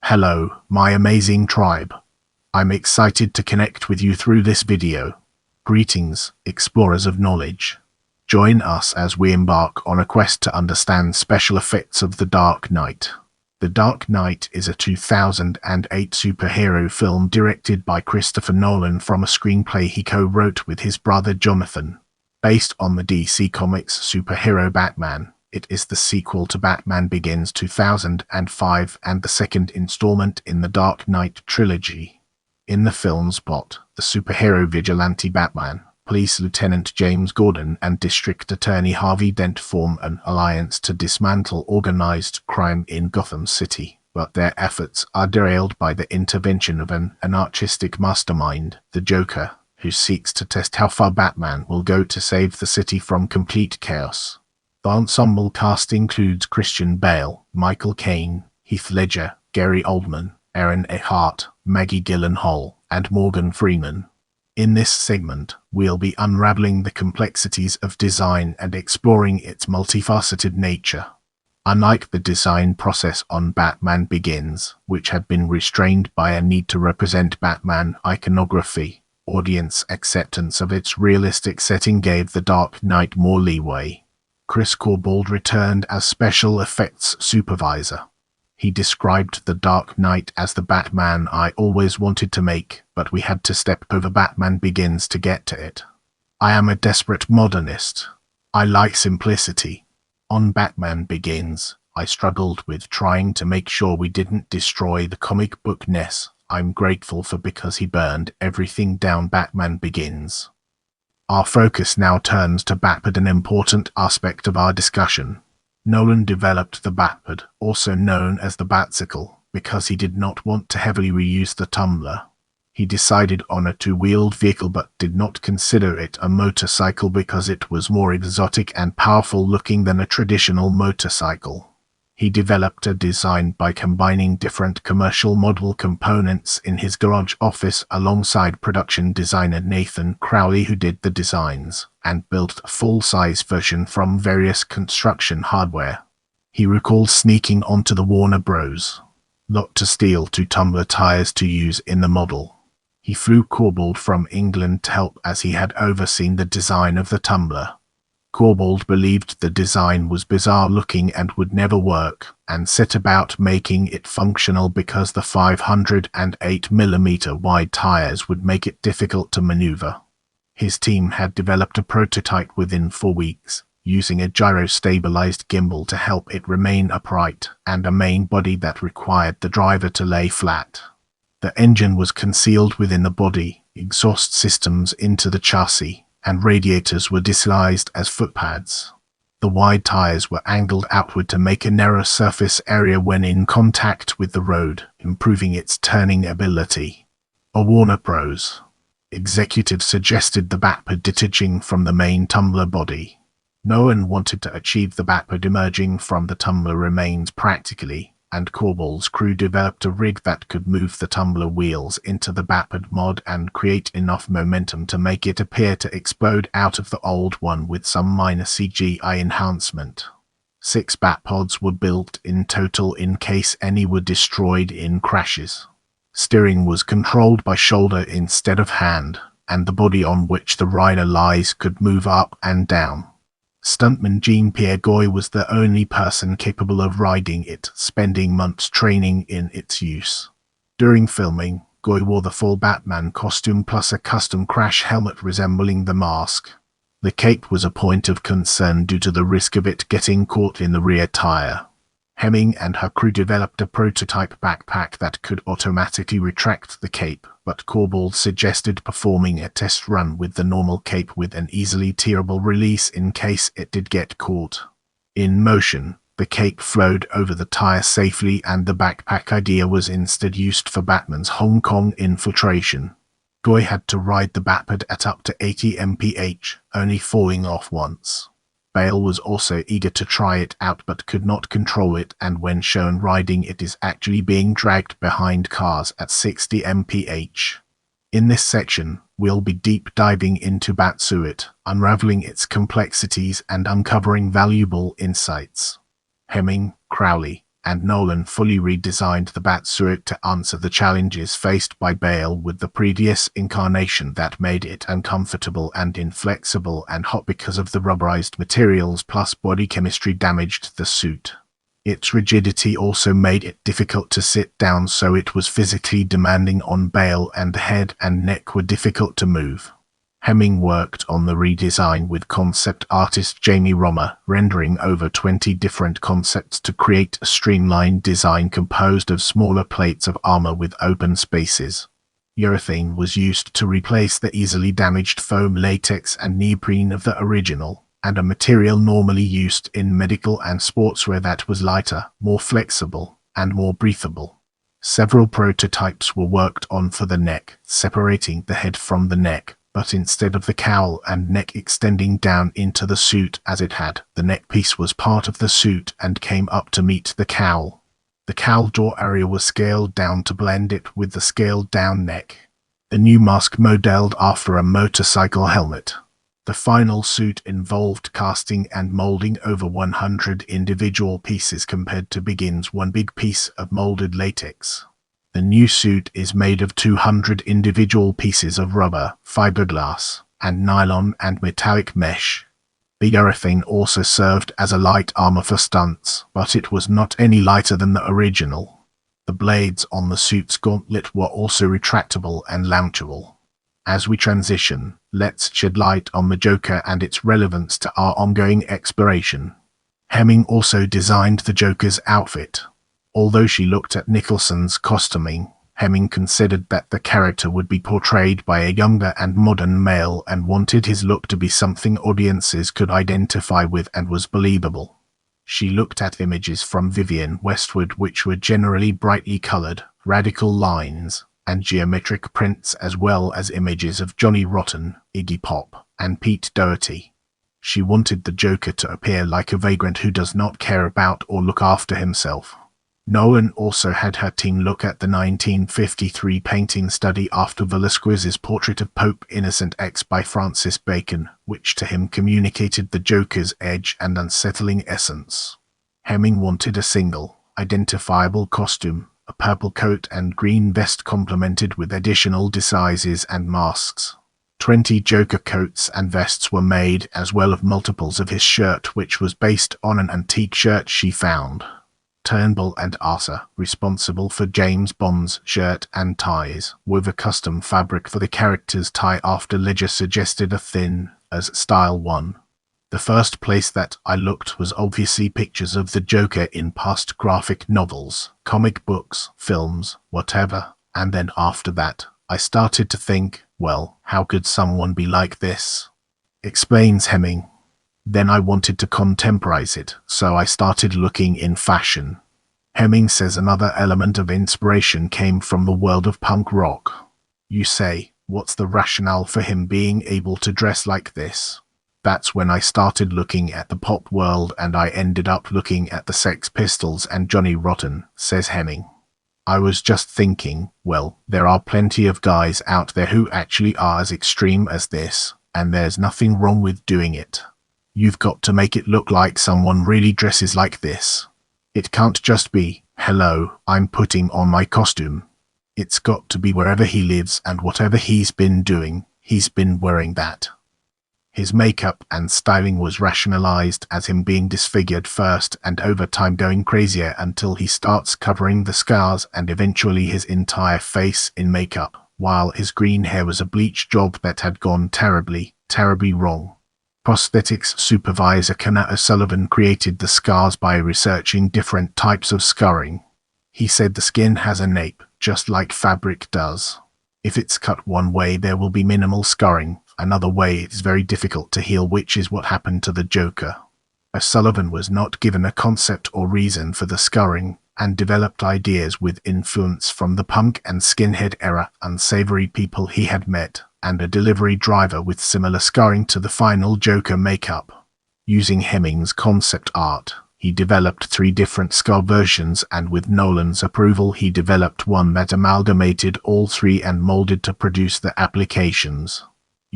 Hello, my amazing tribe. I'm excited to connect with you through this video. Greetings, explorers of knowledge. Join us as we embark on a quest to understand special effects of The Dark Knight. The Dark Knight is a 2008 superhero film directed by Christopher Nolan from a screenplay he co-wrote with his brother Jonathan. Based on the DC Comics superhero Batman, it is the sequel to Batman Begins 2005 and the second installment in the Dark Knight Trilogy. In the film's plot, the superhero vigilante Batman, Police Lieutenant James Gordon and District Attorney Harvey Dent form an alliance to dismantle organized crime in Gotham City, but their efforts are derailed by the intervention of an anarchistic mastermind, the Joker, who seeks to test how far Batman will go to save the city from complete chaos. The ensemble cast includes Christian Bale, Michael Caine, Heath Ledger, Gary Oldman, Eckhart, Maggie Gyllenhaal, and Morgan Freeman. In this segment, we'll be unraveling the complexities of design and exploring its multifaceted nature. Unlike the design process on Batman Begins, which had been restrained by a need to represent Batman iconography, audience acceptance of its realistic setting gave The Dark Knight more leeway. Chris Corbould returned as special effects supervisor. He described The Dark Knight as the Batman I always wanted to make, but we had to step over Batman Begins to get to it. I am a desperate modernist. I like simplicity. On Batman Begins, I struggled with trying to make sure we didn't destroy the comic book-ness I'm grateful for because he burned everything down. Batman Begins. Our focus now turns to Batpod, an important aspect of our discussion. Nolan developed the Batpod, also known as the Batsicle, because he did not want to heavily reuse the tumbler. He decided on a two-wheeled vehicle but did not consider it a motorcycle because it was more exotic and powerful looking than a traditional motorcycle. He developed a design by combining different commercial model components in his garage office alongside production designer Nathan Crowley, who did the designs, and built a full-size version from various construction hardware. He recalls sneaking onto the Warner Bros. Lot to steal two tumbler tires to use in the model. He flew Corbould from England to help as he had overseen the design of the tumbler. Corbould believed the design was bizarre looking and would never work, and set about making it functional because the 508mm wide tires would make it difficult to maneuver. His team had developed a prototype within 4 weeks, using a gyro-stabilized gimbal to help it remain upright, and a main body that required the driver to lay flat. The engine was concealed within the body, exhaust systems into the chassis, and radiators were disguised as footpads. The wide tires were angled outward to make a narrow surface area when in contact with the road, improving its turning ability. A Warner Bros. Executive suggested the Batpod detaching from the main tumbler body. Nolan wanted to achieve the Batpod emerging from the tumbler remains practically, and Corbould's crew developed a rig that could move the tumbler wheels into the Batpod mod and create enough momentum to make it appear to explode out of the old one with some minor CGI enhancement. 6 Batpods were built in total in case any were destroyed in crashes. Steering was controlled by shoulder instead of hand, and the body on which the rider lies could move up and down. Stuntman Jean-Pierre Goy was the only person capable of riding it, spending months training in its use. During filming, Goy wore the full Batman costume plus a custom crash helmet resembling the mask. The cape was a point of concern due to the risk of it getting caught in the rear tire. Hemming and her crew developed a prototype backpack that could automatically retract the cape, but Corbould suggested performing a test run with the normal cape with an easily tearable release in case it did get caught. In motion, the cape flowed over the tire safely, and the backpack idea was instead used for Batman's Hong Kong infiltration. Goy had to ride the Batpod at up to 80 mph, only falling off once. Bale was also eager to try it out but could not control it, and when shown riding it is actually being dragged behind cars at 60 mph. In this section, we'll be deep diving into Batsuit, unraveling its complexities and uncovering valuable insights. Hemming, Crowley, and Nolan fully redesigned the Batsuit to answer the challenges faced by Bale with the previous incarnation that made it uncomfortable and inflexible and hot because of the rubberized materials plus body chemistry damaged the suit. Its rigidity also made it difficult to sit down, so it was physically demanding on Bale, and the head and neck were difficult to move. Hemming worked on the redesign with concept artist Jamie Romer, rendering over 20 different concepts to create a streamlined design composed of smaller plates of armor with open spaces. Urethane was used to replace the easily damaged foam latex and neoprene of the original, and a material normally used in medical and sportswear that was lighter, more flexible, and more breathable. Several prototypes were worked on for the neck, separating the head from the neck, but instead of the cowl and neck extending down into the suit as it had, the neck piece was part of the suit and came up to meet the cowl. The cowl door area was scaled down to blend it with the scaled down neck. The new mask modeled after a motorcycle helmet. The final suit involved casting and molding over 100 individual pieces compared to Begin's one big piece of molded latex. The new suit is made of 200 individual pieces of rubber, fiberglass, and nylon and metallic mesh. The urethane also served as a light armor for stunts, but it was not any lighter than the original. The blades on the suit's gauntlet were also retractable and launchable. As we transition, let's shed light on the Joker and its relevance to our ongoing exploration. Hemming also designed the Joker's outfit. Although she looked at Nicholson's costuming, Hemming considered that the character would be portrayed by a younger and modern male and wanted his look to be something audiences could identify with and was believable. She looked at images from Vivienne Westwood, which were generally brightly colored, radical lines, and geometric prints, as well as images of Johnny Rotten, Iggy Pop, and Pete Doherty. She wanted the Joker to appear like a vagrant who does not care about or look after himself. Nolan also had her team look at the 1953 painting study after Velázquez's portrait of Pope Innocent X by Francis Bacon, which to him communicated the Joker's edge and unsettling essence. Hemming wanted a single, identifiable costume, a purple coat and green vest complemented with additional disguises and masks. 20 Joker coats and vests were made, as well as multiples of his shirt, which was based on an antique shirt she found. Turnbull and Arthur, responsible for James Bond's shirt and ties, wove a custom fabric for the character's tie after Ledger suggested a thin, as style one. The first place that I looked was obviously pictures of the Joker in past graphic novels, comic books, films, whatever, and then after that, I started to think, well, how could someone be like this? Explains Hemming. Then I wanted to contemporize it, so I started looking in fashion. Hemming says another element of inspiration came from the world of punk rock. You say, what's the rationale for him being able to dress like this? That's when I started looking at the pop world, and I ended up looking at the Sex Pistols and Johnny Rotten, says Hemming. I was just thinking, well, there are plenty of guys out there who actually are as extreme as this, and there's nothing wrong with doing it. You've got to make it look like someone really dresses like this. It can't just be, hello, I'm putting on my costume. It's got to be wherever he lives and whatever he's been doing, he's been wearing that. His makeup and styling was rationalized as him being disfigured first and over time going crazier until he starts covering the scars and eventually his entire face in makeup, while his green hair was a bleach job that had gone terribly wrong. Prosthetics supervisor Kenneth O'Sullivan created the scars by researching different types of scarring. He said the skin has a nape, just like fabric does. If it's cut one way, there will be minimal scarring. Another way, it is very difficult to heal, which is what happened to the Joker. O'Sullivan was not given a concept or reason for the scarring, and developed ideas with influence from the punk and skinhead era, unsavory people he had met, and a delivery driver with similar scarring to the final Joker makeup. Using Hemming's concept art, he developed 3 different scar versions, and with Nolan's approval he developed one that amalgamated all 3 and molded to produce the applications.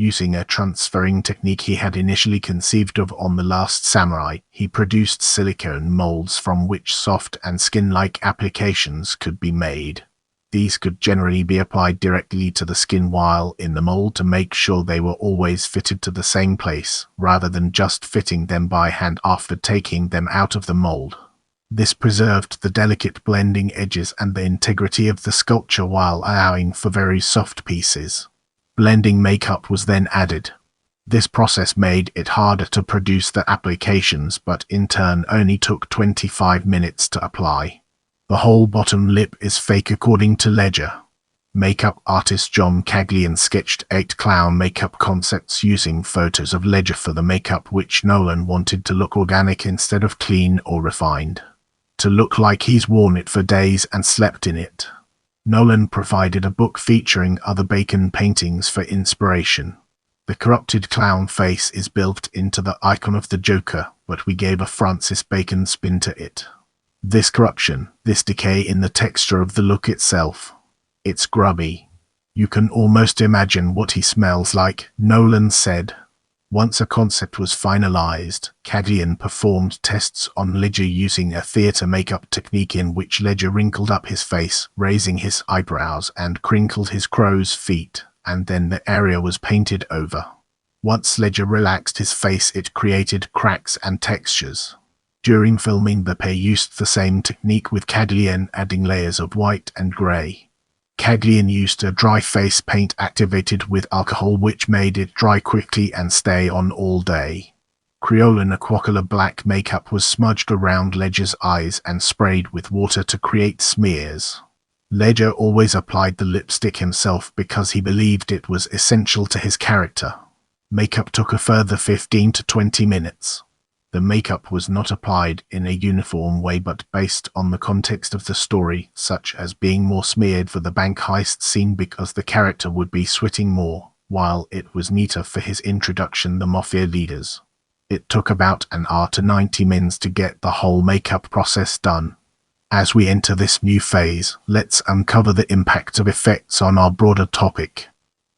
Using a transferring technique he had initially conceived of on The Last Samurai, he produced silicone molds from which soft and skin-like applications could be made. These could generally be applied directly to the skin while in the mold to make sure they were always fitted to the same place, rather than just fitting them by hand after taking them out of the mold. This preserved the delicate blending edges and the integrity of the sculpture while allowing for very soft pieces. Blending makeup was then added. This process made it harder to produce the applications, but in turn only took 25 minutes to apply. The whole bottom lip is fake according to Ledger. Makeup artist John Caglian sketched 8 clown makeup concepts using photos of Ledger for the makeup, which Nolan wanted to look organic instead of clean or refined. To look like he's worn it for days and slept in it. Nolan provided a book featuring other Bacon paintings for inspiration. The corrupted clown face is built into the icon of the Joker, but we gave a Francis Bacon spin to it. This corruption, this decay in the texture of the look itself. It's grubby. You can almost imagine what he smells like, Nolan said. Once a concept was finalized, Caglian performed tests on Ledger using a theater makeup technique in which Ledger wrinkled up his face, raising his eyebrows and crinkled his crow's feet, and then the area was painted over. Once Ledger relaxed his face, it created cracks and textures. During filming, the pair used the same technique with Caglian adding layers of white and grey. Caglian used a dry face paint activated with alcohol, which made it dry quickly and stay on all day. Creolan Aquacolor black makeup was smudged around Ledger's eyes and sprayed with water to create smears. Ledger always applied the lipstick himself because he believed it was essential to his character. Makeup took a further 15 to 20 minutes. The makeup was not applied in a uniform way but based on the context of the story, such as being more smeared for the bank heist scene because the character would be sweating more, while it was neater for his introduction the mafia leaders. It took about an hour to 90 minutes to get the whole makeup process done. As we enter this new phase, let's uncover the impact of effects on our broader topic.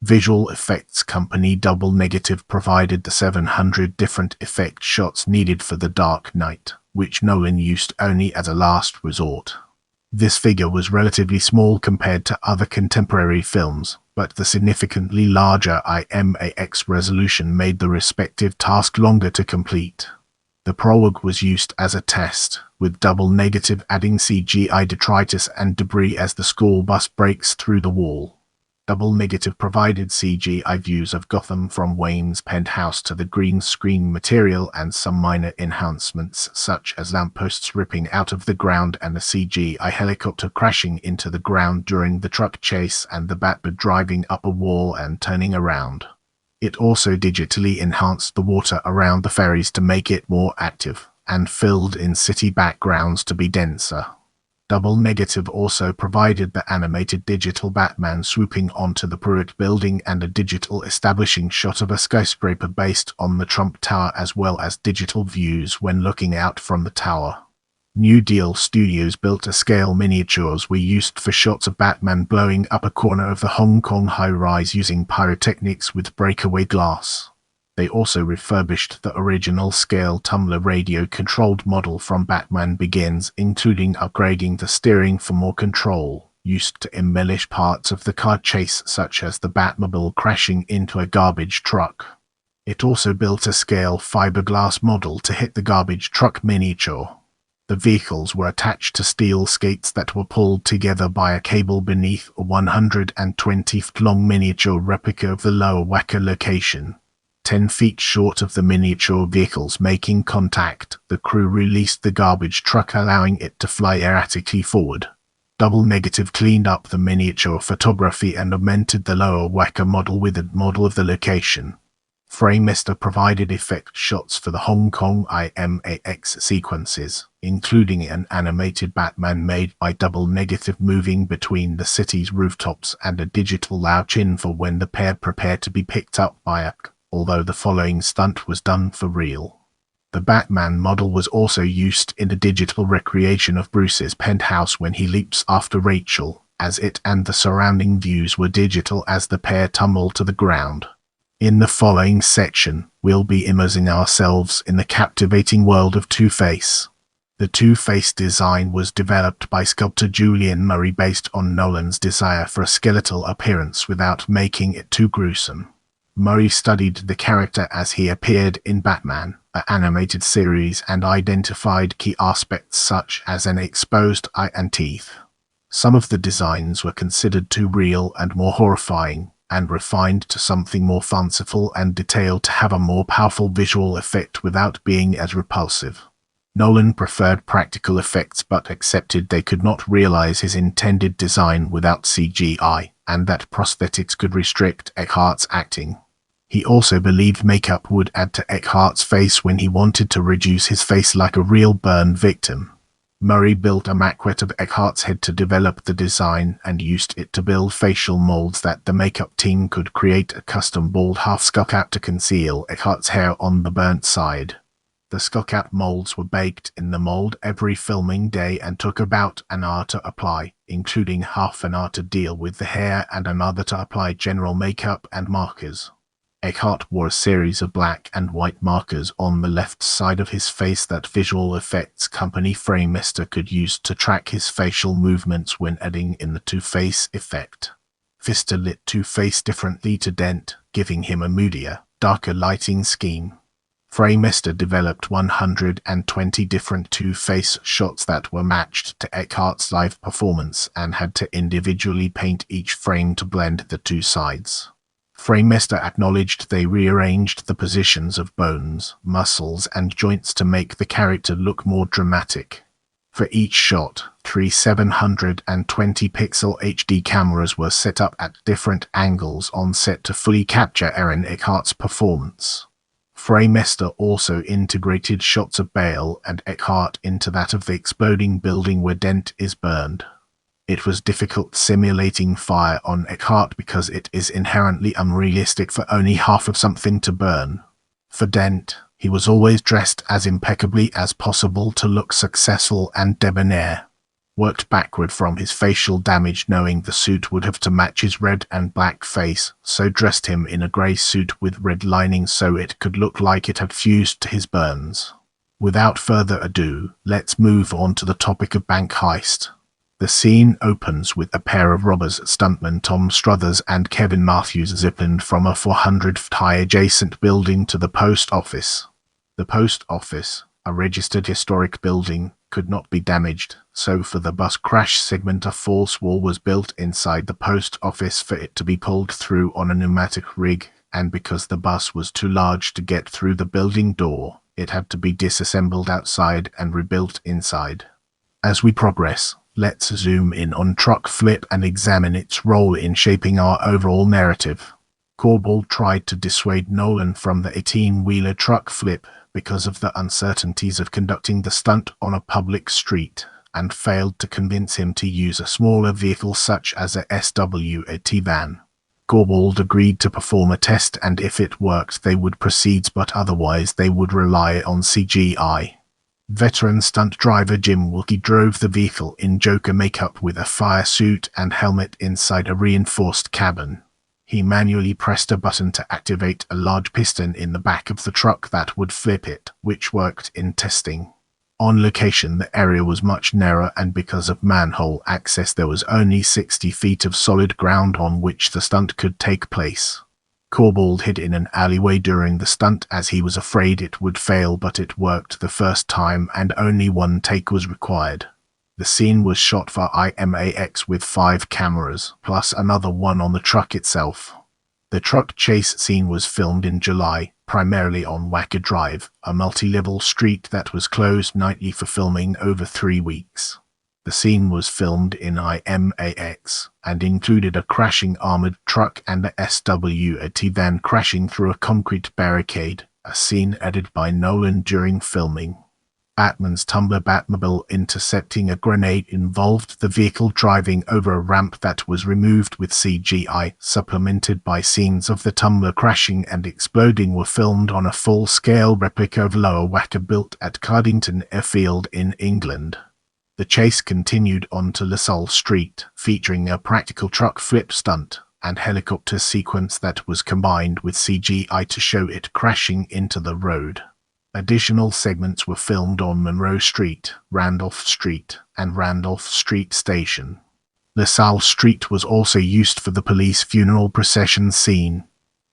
Visual effects company Double Negative provided the 700 different effect shots needed for The Dark Knight, which Nolan used only as a last resort. This figure was relatively small compared to other contemporary films, but the significantly larger IMAX resolution made the respective task longer to complete. The prologue was used as a test, with Double Negative adding CGI detritus and debris as the school bus breaks through the wall. Double Negative provided CGI views of Gotham from Wayne's penthouse to the green screen material and some minor enhancements such as lampposts ripping out of the ground and a CGI helicopter crashing into the ground during the truck chase and the Batman driving up a wall and turning around. It also digitally enhanced the water around the ferries to make it more active, and filled in city backgrounds to be denser. Double Negative also provided the animated digital Batman swooping onto the Pruitt building and a digital establishing shot of a skyscraper based on the Trump Tower, as well as digital views when looking out from the tower. New Deal Studios built a scale miniatures we used for shots of Batman blowing up a corner of the Hong Kong high-rise using pyrotechnics with breakaway glass. They also refurbished the original scale tumbler radio-controlled model from Batman Begins, including upgrading the steering for more control, used to embellish parts of the car chase such as the Batmobile crashing into a garbage truck. It also built a scale fiberglass model to hit the garbage truck miniature. The vehicles were attached to steel skates that were pulled together by a cable beneath a 120-foot-long miniature replica of the Lower Wacker location. 10 feet short of the miniature vehicles making contact, the crew released the garbage truck, allowing it to fly erratically forward. Double Negative cleaned up the miniature photography and augmented the Lower Wacker model with a model of the location. Framemaster provided effect shots for the Hong Kong IMAX sequences, including an animated Batman made by Double Negative moving between the city's rooftops and a digital louch-in for when the pair prepared to be picked up by a although the following stunt was done for real. The Batman model was also used in the digital recreation of Bruce's penthouse when he leaps after Rachel, as it and the surrounding views were digital as the pair tumble to the ground. In the following section, we'll be immersing ourselves in the captivating world of Two-Face. The Two-Face design was developed by sculptor Julian Murray based on Nolan's desire for a skeletal appearance without making it too gruesome. Murray studied the character as he appeared in Batman, an animated series, and identified key aspects such as an exposed eye and teeth. Some of the designs were considered too real and more horrifying, and refined to something more fanciful and detailed to have a more powerful visual effect without being as repulsive. Nolan preferred practical effects but accepted they could not realize his intended design without CGI, and that prosthetics could restrict Eckhart's acting. He also believed makeup would add to Eckhart's face when he wanted to reduce his face like a real burn victim. Murray built a maquette of Eckhart's head to develop the design and used it to build facial molds that the makeup team could create a custom bald half skullcap to conceal Eckhart's hair on the burnt side. The skullcap molds were baked in the mold every filming day and took about an hour to apply, including half an hour to deal with the hair and another to apply general makeup and markers. Eckhart wore a series of black and white markers on the left side of his face that visual effects company Framemaster could use to track his facial movements when adding in the Two-Face effect. Pfister lit Two-Face differently to Dent, giving him a moodier, darker lighting scheme. Framemaster developed 120 different Two-Face shots that were matched to Eckhart's live performance and had to individually paint each frame to blend the two sides. Framemaster acknowledged they rearranged the positions of bones, muscles, and joints to make the character look more dramatic. For each shot, 3 720-pixel HD cameras were set up at different angles on set to fully capture Aaron Eckhart's performance. Framemaster also integrated shots of Bale and Eckhart into that of the exploding building where Dent is burned. It was difficult simulating fire on Eckhart because it is inherently unrealistic for only half of something to burn. For Dent, he was always dressed as impeccably as possible to look successful and debonair. Worked backward from his facial damage, knowing the suit would have to match his red and black face, so dressed him in a grey suit with red lining so it could look like it had fused to his burns. Without further ado, let's move on to the topic of bank heist. The scene opens with a pair of robbers, stuntmen Tom Struthers and Kevin Matthews, ziplined from a 400-foot-high adjacent building to the post office. The post office, a registered historic building, could not be damaged, so for the bus crash segment a false wall was built inside the post office for it to be pulled through on a pneumatic rig, and because the bus was too large to get through the building door, it had to be disassembled outside and rebuilt inside. As we progress, let's zoom in on Truck Flip and examine its role in shaping our overall narrative. Corbould tried to dissuade Nolan from the 18-wheeler truck flip because of the uncertainties of conducting the stunt on a public street, and failed to convince him to use a smaller vehicle such as a SWT van. Corbould agreed to perform a test, and if it worked they would proceed, but otherwise they would rely on CGI. Veteran stunt driver Jim Wilkie drove the vehicle in Joker makeup with a fire suit and helmet inside a reinforced cabin. He manually pressed a button to activate a large piston in the back of the truck that would flip it, which worked in testing. On location, the area was much narrower, and because of manhole access there was only 60 feet of solid ground on which the stunt could take place. Corbould hid in an alleyway during the stunt as he was afraid it would fail, but it worked the first time and only one take was required. The scene was shot for IMAX with 5 cameras, plus another one on the truck itself. The truck chase scene was filmed in July, primarily on Wacker Drive, a multi-level street that was closed nightly for filming over 3 weeks. The scene was filmed in IMAX, and included a crashing armored truck and a SWT van crashing through a concrete barricade, a scene added by Nolan during filming. Batman's Tumbler Batmobile intercepting a grenade involved the vehicle driving over a ramp that was removed with CGI, supplemented by scenes of the tumbler crashing and exploding were filmed on a full-scale replica of Lower Wacker built at Cardington Airfield in England. The chase continued on to LaSalle Street, featuring a practical truck flip stunt. and helicopter sequence that was combined with CGI to show it crashing into the road. Additional segments were filmed on Monroe Street, Randolph Street, and Randolph Street Station. LaSalle Street was also used for the police funeral procession scene.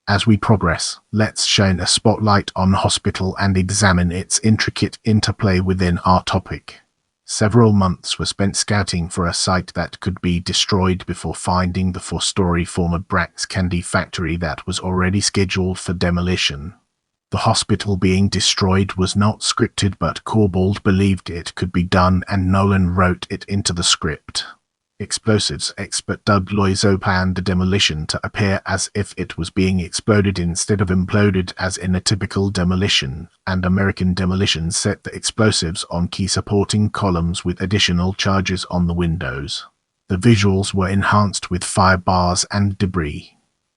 As we progress, let's shine a spotlight on the hospital and examine its intricate interplay within our topic. Several months were spent scouting for a site that could be destroyed before finding the four-story former Brax candy factory that was already scheduled for demolition. The hospital being destroyed was not scripted, but Corbould believed it could be done and Nolan wrote it into the script. Explosives expert Doug Loiseau planned the demolition to appear as if it was being exploded instead of imploded as in a typical demolition, and American Demolition set the explosives on key supporting columns with additional charges on the windows. The visuals were enhanced with fire bars and debris.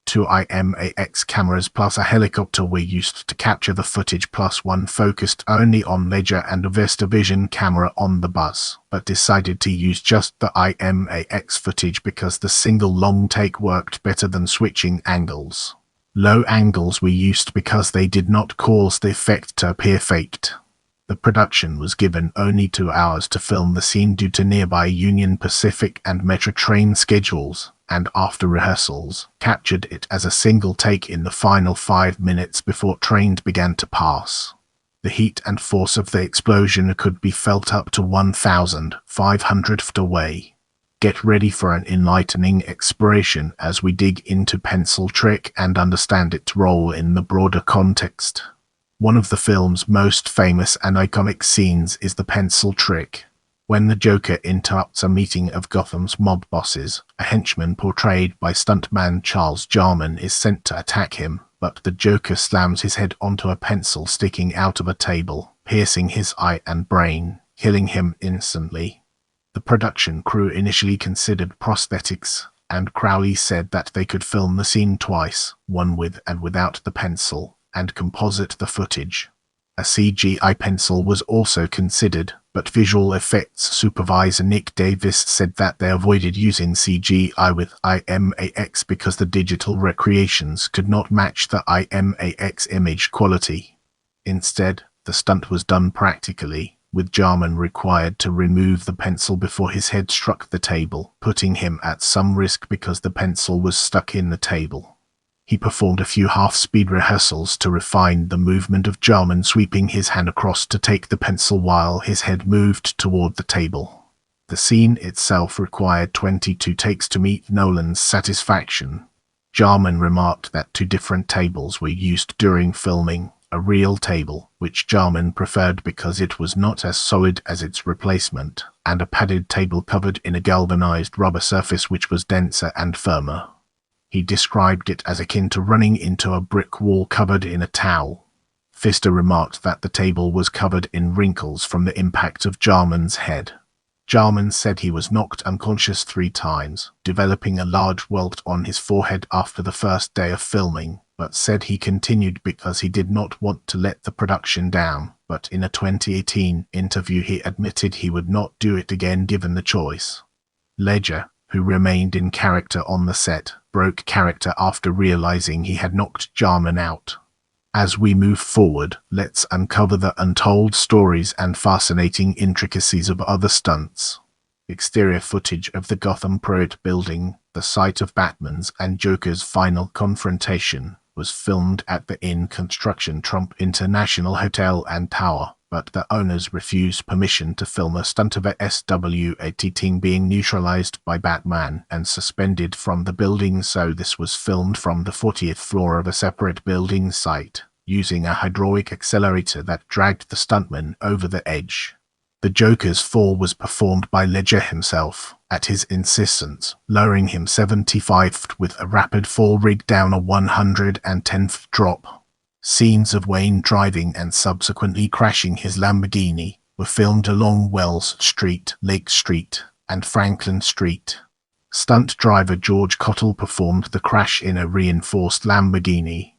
2 IMAX cameras plus a helicopter were used to capture the footage, plus one focused only on Ledger and a VistaVision camera on the bus, but decided to use just the IMAX footage because the single long take worked better than switching angles. Low angles were used because they did not cause the effect to appear faked. The production was given only 2 hours to film the scene due to nearby Union Pacific and Metro train schedules, and after rehearsals, captured it as a single take in the final 5 minutes before trains began to pass. The heat and force of the explosion could be felt up to 1,500 feet away. Get ready for an enlightening exploration as we dig into pencil trick and understand its role in the broader context. One of the film's most famous and iconic scenes is the pencil trick. When the Joker interrupts a meeting of Gotham's mob bosses, a henchman portrayed by stuntman Charles Jarman is sent to attack him, but the Joker slams his head onto a pencil sticking out of a table, piercing his eye and brain, killing him instantly. The production crew initially considered prosthetics, and Crowley said that they could film the scene twice, one with and without the pencil, and composite the footage. A CGI pencil was also considered, but visual effects supervisor Nick Davis said that they avoided using CGI with IMAX because the digital recreations could not match the IMAX image quality. Instead, the stunt was done practically, with Jarman required to remove the pencil before his head struck the table, putting him at some risk because the pencil was stuck in the table. He performed a few half-speed rehearsals to refine the movement of Jarman sweeping his hand across to take the pencil while his head moved toward the table. The scene itself required 22 takes to meet Nolan's satisfaction. Jarman remarked that 2 different tables were used during filming, a real table, which Jarman preferred because it was not as solid as its replacement, and a padded table covered in a galvanized rubber surface which was denser and firmer. He described it as akin to running into a brick wall covered in a towel. Pfister remarked that the table was covered in wrinkles from the impact of Jarman's head. Jarman said he was knocked unconscious 3 times, developing a large welt on his forehead after the first day of filming, but said he continued because he did not want to let the production down, but in a 2018 interview he admitted he would not do it again given the choice. Ledger, who remained in character on the set, broke character after realizing he had knocked Jarman out. As we move forward, let's uncover the untold stories and fascinating intricacies of other stunts. Exterior footage of the Gotham Project building, the site of Batman's and Joker's final confrontation, was filmed at the in-construction Trump International Hotel and Tower, but the owners refused permission to film a stunt of a SWAT being neutralized by Batman and suspended from the building, so this was filmed from the 40th floor of a separate building site, using a hydraulic accelerator that dragged the stuntman over the edge. The Joker's fall was performed by Ledger himself, at his insistence, lowering him 75 feet with a rapid fall rig down a 110-foot drop. Scenes of Wayne driving and subsequently crashing his Lamborghini were filmed along Wells Street, Lake Street, and Franklin Street. Stunt driver George Cottle performed the crash in a reinforced Lamborghini.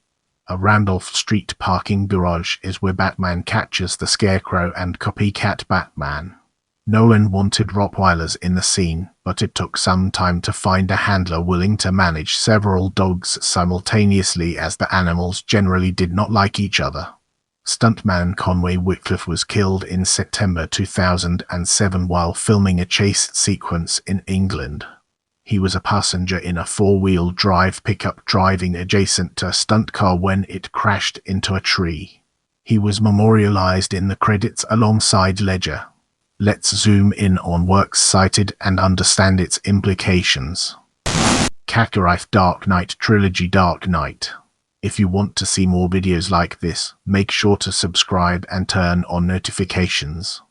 A Randolph Street parking garage is where Batman catches the Scarecrow and copycat Batman. Nolan wanted Rottweilers in the scene, but it took some time to find a handler willing to manage several dogs simultaneously, as the animals generally did not like each other. Stuntman Conway Whitcliffe was killed in September 2007 while filming a chase sequence in England. He was a passenger in a four-wheel drive pickup driving adjacent to a stunt car when it crashed into a tree. He was memorialized in the credits alongside Ledger. Let's zoom in on works cited and understand its implications. Copyright Dark Knight Trilogy. Dark Knight. If you want to see more videos like this, make sure to subscribe and turn on notifications.